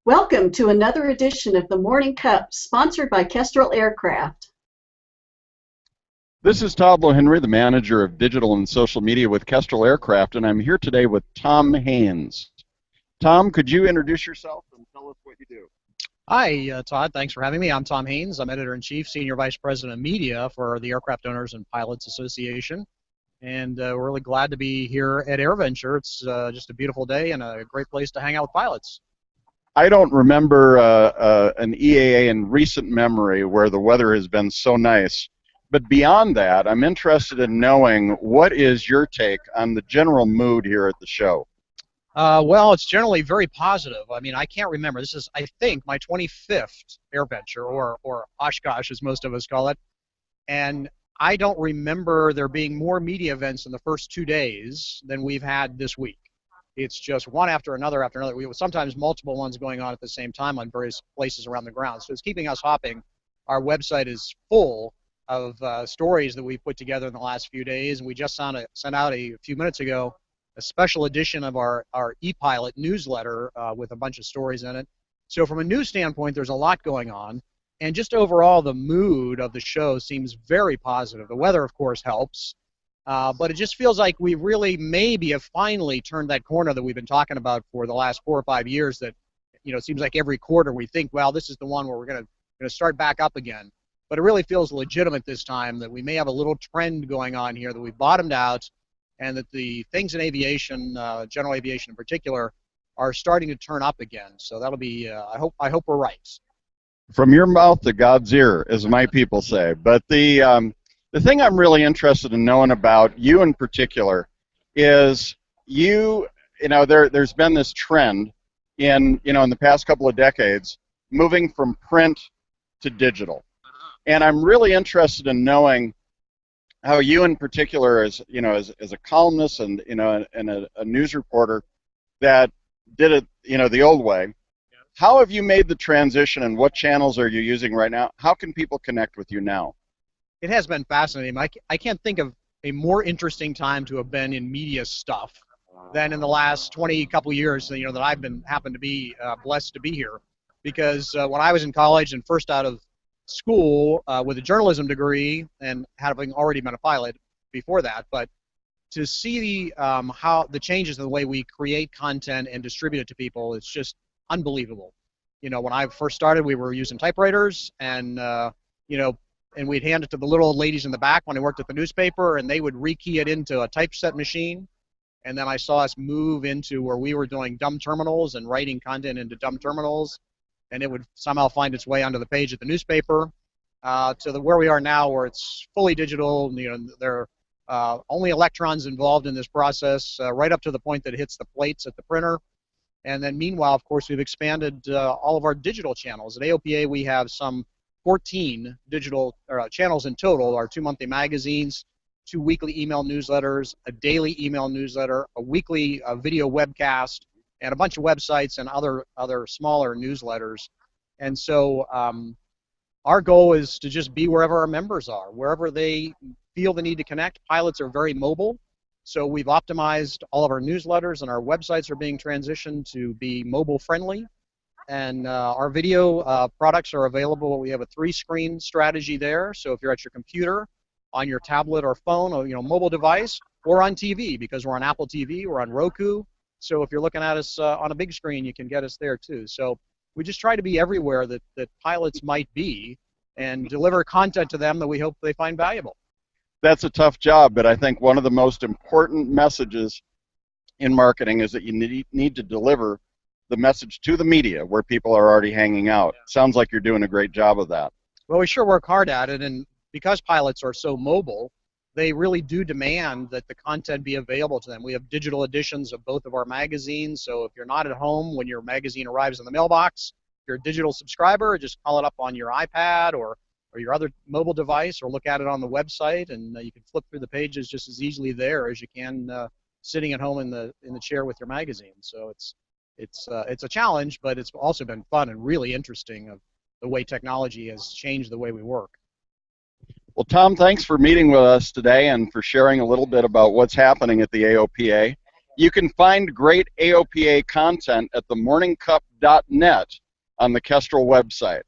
Welcome to another edition of the Morning Cup, sponsored by Kestrel Aircraft. This is Todd Henry, the manager of digital and social media with Kestrel Aircraft, and I'm here today with Tom Haines. Tom, could you introduce yourself and tell us what you do? Hi, Todd. Thanks for having me. I'm Tom Haines. I'm Editor-in-Chief, Senior Vice President of Media for the Aircraft Owners and Pilots Association. And we're really glad to be here at AirVenture. It's just a beautiful day and a great place to hang out with pilots. I don't remember an EAA in recent memory where the weather has been so nice. But beyond that, I'm interested in knowing what is your take on the general mood here at the show? Well, it's generally very positive. I mean, I can't remember. This is, I think, my 25th AirVenture, or Oshkosh, as most of us call it. And I don't remember there being more media events in the first 2 days than we've had this week. It's just one after another after another. We have sometimes multiple ones going on at the same time on various places around the ground. So it's keeping us hopping. Our website is full of stories that we've put together in the last few days. And we just sent out a few minutes ago a special edition of our ePilot newsletter with a bunch of stories in it. So from a news standpoint, there's a lot going on. And just overall, the mood of the show seems very positive. The weather, of course, helps. But it just feels like we really maybe have finally turned that corner that we've been talking about for the last 4 or 5 years that, you know, it seems like every quarter we think, well, this is the one where we're going to start back up again. But it really feels legitimate this time that we may have a little trend going on here, that we've bottomed out, and that the things in aviation, general aviation in particular, are starting to turn up again. So that'll be, I hope we're right. From your mouth to God's ear, as my people say. But the thing I'm really interested in knowing about you in particular is you know, there's been this trend in the past couple of decades moving from print to digital. And I'm really interested in knowing how you in particular, as a columnist and a news reporter that did it the old way, how have you made the transition, and what channels are you using right now? How can people connect with you now? It has been fascinating. I can't think of a more interesting time to have been in media stuff than in the last couple years, that I've happened to be blessed to be here. Because when I was in college and first out of school with a journalism degree, and having already been a pilot before that, but to see how the changes in the way we create content and distribute it to people, it's just unbelievable. When I first started, we were using typewriters, and and we'd hand it to the little old ladies in the back when I worked at the newspaper, and they would rekey it into a typeset machine. And then I saw us move into where we were doing dumb terminals and writing content into dumb terminals, and it would somehow find its way onto the page of the newspaper, to where we are now, where it's fully digital. There are only electrons involved in this process, right up to the point that it hits the plates at the printer. And then meanwhile, of course, we've expanded all of our digital channels. At AOPA, we have some 14 digital channels in total: our 2 monthly magazines, 2 weekly email newsletters, a daily email newsletter, a weekly video webcast, and a bunch of websites and other smaller newsletters. And so our goal is to just be wherever our members are, wherever they feel the need to connect. Pilots are very mobile, so we've optimized all of our newsletters, and our websites are being transitioned to be mobile friendly. And our video products are available. We have a 3-screen strategy there. So if you're at your computer, on your tablet or phone, or mobile device, or on TV, because we're on Apple TV, we're on Roku. So if you're looking at us on a big screen, you can get us there too. So we just try to be everywhere that pilots might be, and deliver content to them that we hope they find valuable. That's a tough job, but I think one of the most important messages in marketing is that you need to deliver the message to the media where people are already hanging out. Yeah. Sounds like you're doing a great job of that. Well, we sure work hard at it, and because pilots are so mobile, they really do demand that the content be available to them. We have digital editions of both of our magazines, so if you're not at home when your magazine arrives in the mailbox, if you're a digital subscriber, just call it up on your iPad or your other mobile device, or look at it on the website, and you can flip through the pages just as easily there as you can sitting at home in the chair with your magazine. So it's a challenge, but it's also been fun and really interesting of the way technology has changed the way we work. Well, Tom, thanks for meeting with us today and for sharing a little bit about what's happening at the AOPA. You can find great AOPA content at themorningcup.net on the Kestrel website.